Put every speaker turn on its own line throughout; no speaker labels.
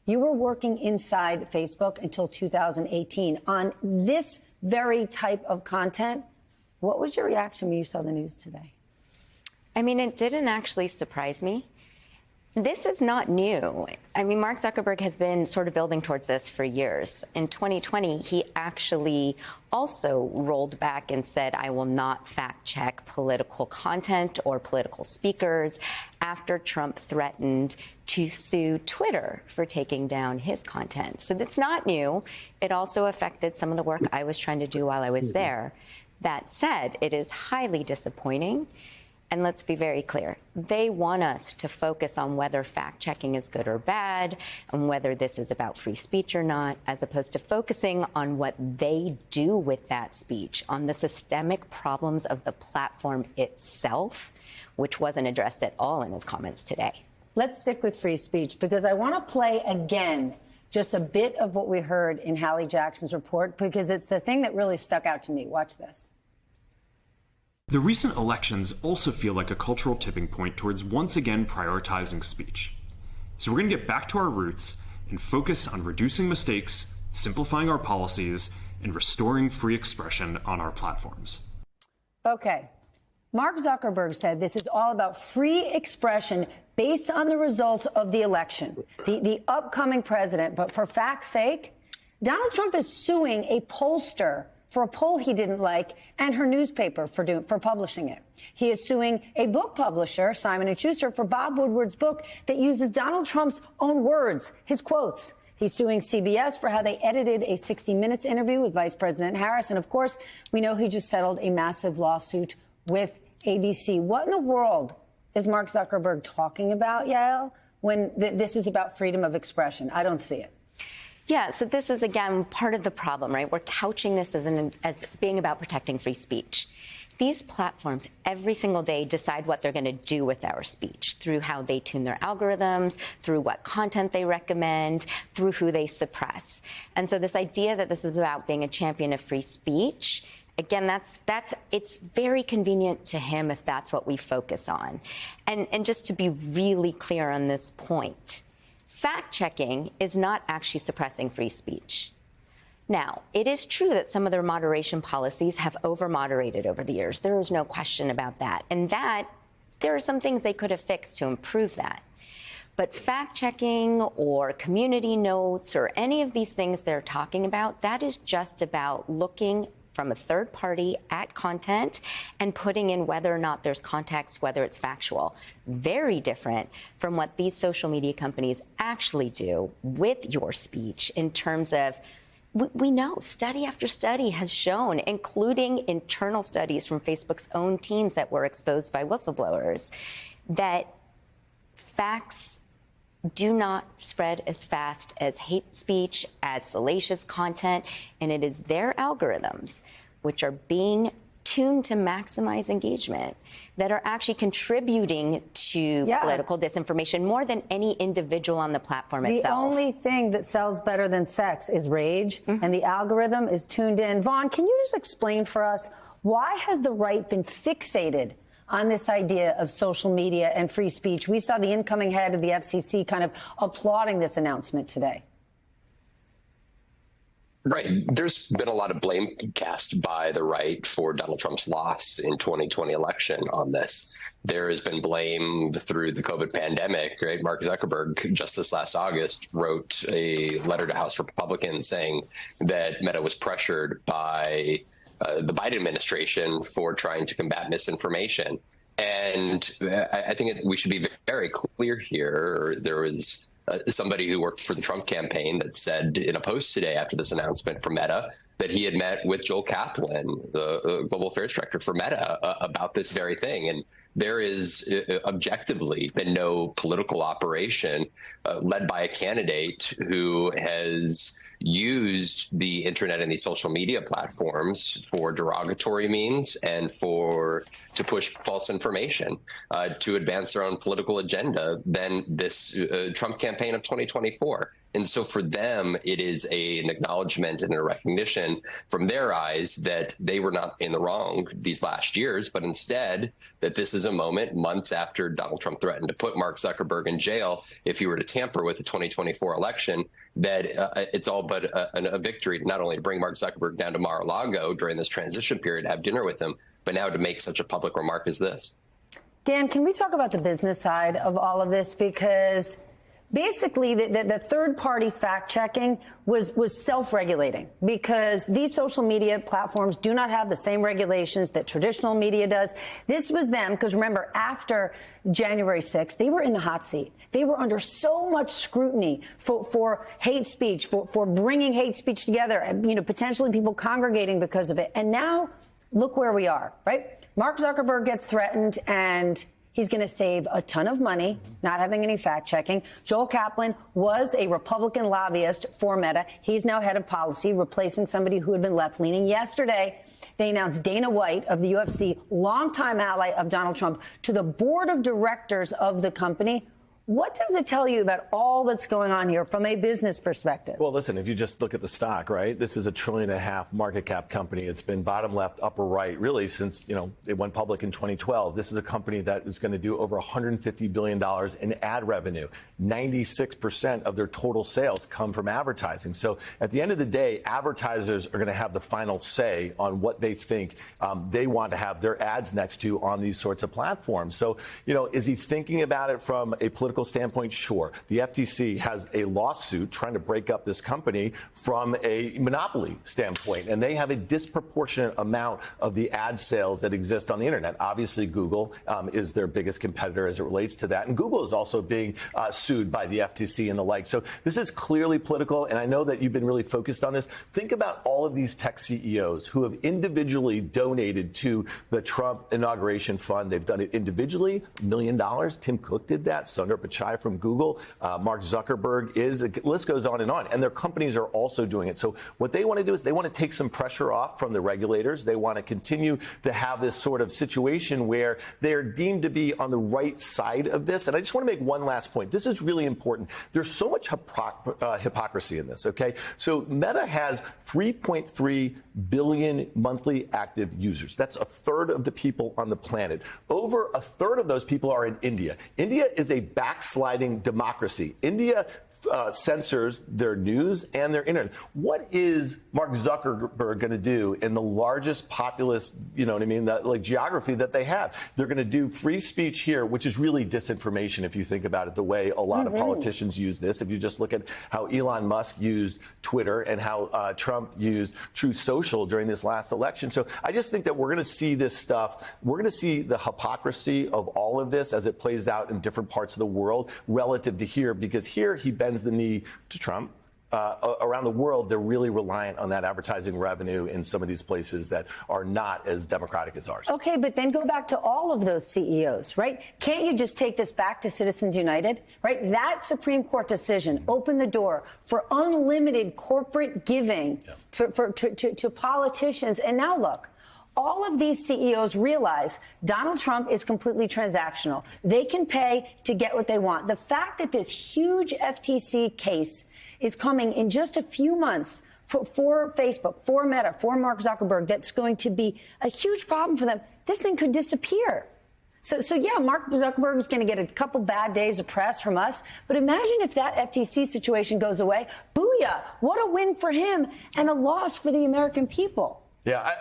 You were working inside Facebook until 2018 on this very type of content. What was your reaction when you saw the news today?
I mean, it didn't actually surprise me. This is not new. I mean, Mark Zuckerberg has been sort of building towards this for years. In 2020, he actually also rolled back and said, I will not fact check political content or political speakers after Trump threatened to sue Twitter for taking down his content. So that's not new. It also affected some of the work I was trying to do while I was there. That said, it is highly disappointing. And let's be very clear, they want us to focus on whether fact-checking is good or bad, and whether this is about free speech or not, as opposed to focusing on what they do with that speech, on the systemic problems of the platform itself, which wasn't addressed at all in his comments today.
Let's stick with free speech, because I want to play again just a bit of what we heard in Hallie Jackson's report, because it's the thing that really stuck out to me. Watch this.
The recent elections also feel like a cultural tipping point towards once again prioritizing speech. So we're going to get back to our roots and focus on reducing mistakes, simplifying our policies, and restoring free expression on our platforms.
Okay. Mark Zuckerberg said this is all about free expression based on the results of the election, the upcoming president. But for fact's sake, Donald Trump is suing a pollster for a poll he didn't like, and her newspaper for publishing it. He is suing a book publisher, Simon & Schuster, for Bob Woodward's book that uses Donald Trump's own words, his quotes. He's suing CBS for how they edited a 60 Minutes interview with Vice President Harris. And, of course, we know he just settled a massive lawsuit with ABC. What in the world is Mark Zuckerberg talking about, Yael, when this is about freedom of expression? I don't see it.
Yeah, so this is, again, part of the problem, right? We're couching this as being about protecting free speech. These platforms every single day decide what they're going to do with our speech through how they tune their algorithms, through what content they recommend, through who they suppress. And so this idea that this is about being a champion of free speech, again, it's very convenient to him if that's what we focus on. And just to be really clear on this point, fact-checking is not actually suppressing free speech. Now, it is true that some of their moderation policies have over-moderated over the years. There is no question about that. And that, there are some things they could have fixed to improve that. But fact-checking or community notes or any of these things they're talking about, that is just about looking from a third party at content and putting in whether or not there's context, whether it's factual. Very different from what these social media companies actually do with your speech in terms of, we know study after study has shown, including internal studies from Facebook's own teams that were exposed by whistleblowers, that facts do not spread as fast as hate speech, as salacious content, and it is their algorithms, which are being tuned to maximize engagement, that are actually contributing to political disinformation more than any individual on the platform itself.
The only thing that sells better than sex is rage, and the algorithm is tuned in. Vaughn, can you just explain for us, why has the right been fixated on this idea of social media and free speech? We saw the incoming head of the FCC kind of applauding this announcement today.
Right. There's been a lot of blame cast by the right for Donald Trump's loss in 2020 election on this. There has been blame through the COVID pandemic, right? Mark Zuckerberg, just this last August, wrote a letter to House Republicans saying that Meta was pressured by the Biden administration for trying to combat misinformation. And I think we should be very clear here. There was somebody who worked for the Trump campaign that said in a post today after this announcement from Meta that he had met with Joel Kaplan, the global affairs director for Meta, about this very thing. And there is objectively been no political operation led by a candidate who has used the internet and these social media platforms for derogatory means and to push false information to advance their own political agenda than this Trump campaign of 2024. And so for them, it is an acknowledgement and a recognition from their eyes that they were not in the wrong these last years, but instead that this is a moment months after Donald Trump threatened to put Mark Zuckerberg in jail if he were to tamper with the 2024 election, that it's all but a victory, not only to bring Mark Zuckerberg down to Mar-a-Lago during this transition period, have dinner with him, but now to make such a public remark as this.
Dan, can we talk about the business side of all of this? Because basically the third-party fact-checking was self-regulating, because these social media platforms do not have the same regulations that traditional media does. This was them, because remember, after January 6th, they were in the hot seat. They were under so much scrutiny for hate speech, for bringing hate speech together, and, potentially people congregating because of it. And now, look where we are, right? Mark Zuckerberg gets threatened, and he's going to save a ton of money not having any fact-checking. Joel Kaplan was a Republican lobbyist for Meta. He's now head of policy, replacing somebody who had been left-leaning. Yesterday, they announced Dana White of the UFC, longtime ally of Donald Trump, to the board of directors of the company. What does it tell you about all that's going on here from a business perspective?
Well, listen, if you just look at the stock, right, this is a $1.5 trillion market cap company. It's been bottom left, upper right, really, since, it went public in 2012. This is a company that is going to do over $150 billion in ad revenue. 96% of their total sales come from advertising. So at the end of the day, advertisers are going to have the final say on what they think they want to have their ads next to on these sorts of platforms. So, is he thinking about it from a political standpoint? Sure. The FTC has a lawsuit trying to break up this company from a monopoly standpoint, and they have a disproportionate amount of the ad sales that exist on the internet. Obviously, Google is their biggest competitor as it relates to that, and Google is also being sued by the FTC and the like. So this is clearly political, and I know that you've been really focused on this. Think about all of these tech CEOs who have individually donated to the Trump inauguration fund. They've done it individually, $1 million. Tim Cook did that. Sundar Pichai from Google, Mark Zuckerberg is, the list goes on, and their companies are also doing it. So what they want to do is they want to take some pressure off from the regulators. They want to continue to have this sort of situation where they're deemed to be on the right side of this. And I just want to make one last point. This is really important. There's so much hypocrisy in this, okay? So Meta has 3.3 billion monthly active users. That's a third of the people on the planet. Over a third of those people are in India. India is a backsliding democracy. India censors their news and their internet. What is Mark Zuckerberg going to do in the largest populous, geography that they have? They're going to do free speech here, which is really disinformation if you think about it, the way a lot of politicians use this. If you just look at how Elon Musk used Twitter and how Trump used Truth Social during this last election. So I just think that we're going to see this stuff. We're going to see the hypocrisy of all of this as it plays out in different parts of the world relative to here, because here he bends the knee to Trump. Around the world, they're really reliant on that advertising revenue in some of these places that are not as democratic as ours.
Okay, but then go back to all of those CEOs, right? Can't you just take this back to Citizens United, right? That Supreme Court decision opened the door for unlimited corporate giving to politicians. And now look. All of these CEOs realize Donald Trump is completely transactional. They can pay to get what they want. The fact that this huge FTC case is coming in just a few months for Facebook, for Meta, for Mark Zuckerberg, that's going to be a huge problem for them. This thing could disappear. So yeah, Mark Zuckerberg is going to get a couple bad days of press from us. But imagine if that FTC situation goes away. Booyah! What a win for him and a loss for the American people.
Yeah,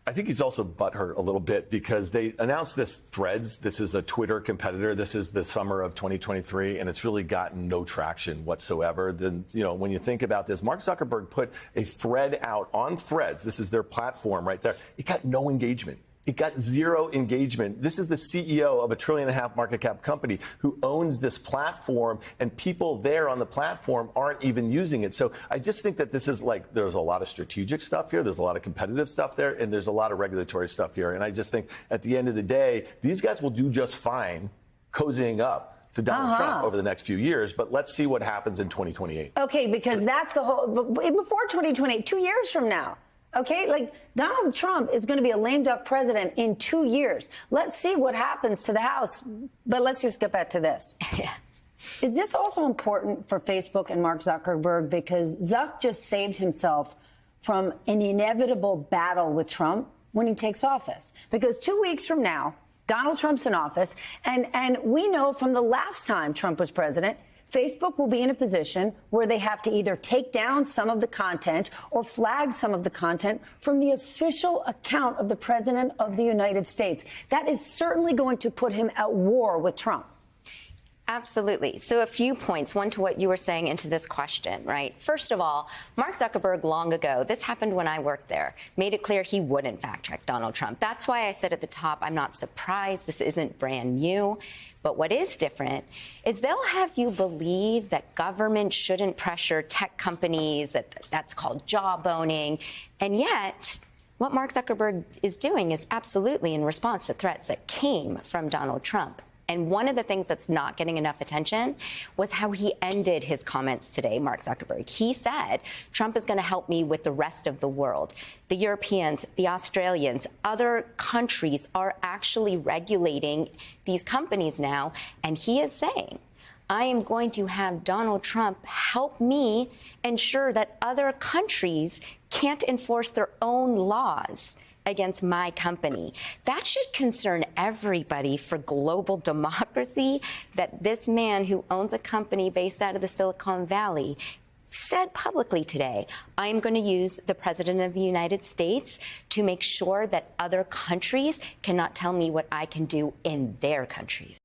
I think he's also butthurt a little bit because they announced this Threads. This is a Twitter competitor. This is the summer of 2023, and it's really gotten no traction whatsoever. Then, when you think about this, Mark Zuckerberg put a thread out on Threads. This is their platform right there. It got no engagement. It got zero engagement. This is the CEO of a $1.5 trillion market cap company who owns this platform, and people there on the platform aren't even using it. So I just think that this is there's a lot of strategic stuff here. There's a lot of competitive stuff there, and there's a lot of regulatory stuff here. And I just think at the end of the day, these guys will do just fine cozying up to Donald Trump over the next few years. But let's see what happens in 2028.
Okay, because that's the whole, before 2028, 2 years from now. Okay, Donald Trump is going to be a lame duck president in 2 years. Let's see what happens to the House. But let's just get back to this.
Yeah.
Is this also important for Facebook and Mark Zuckerberg? Because Zuck just saved himself from an inevitable battle with Trump when he takes office. Because 2 weeks from now, Donald Trump's in office, and we know from the last time Trump was president, Facebook will be in a position where they have to either take down some of the content or flag some of the content from the official account of the President of the United States. That is certainly going to put him at war with Trump.
Absolutely. So a few points, one to what you were saying into this question, right? First of all, Mark Zuckerberg long ago, this happened when I worked there, made it clear he wouldn't fact check Donald Trump. That's why I said at the top, I'm not surprised. This isn't brand new. But what is different is they'll have you believe that government shouldn't pressure tech companies, that's called jawboning. And yet, what Mark Zuckerberg is doing is absolutely in response to threats that came from Donald Trump. And one of the things that's not getting enough attention was how he ended his comments today, Mark Zuckerberg. He said, Trump is going to help me with the rest of the world. The Europeans, the Australians, other countries are actually regulating these companies now. And he is saying, I am going to have Donald Trump help me ensure that other countries can't enforce their own laws against my company. That should concern everybody for global democracy, that this man who owns a company based out of the Silicon Valley said publicly today, I am going to use the President of the United States to make sure that other countries cannot tell me what I can do in their countries.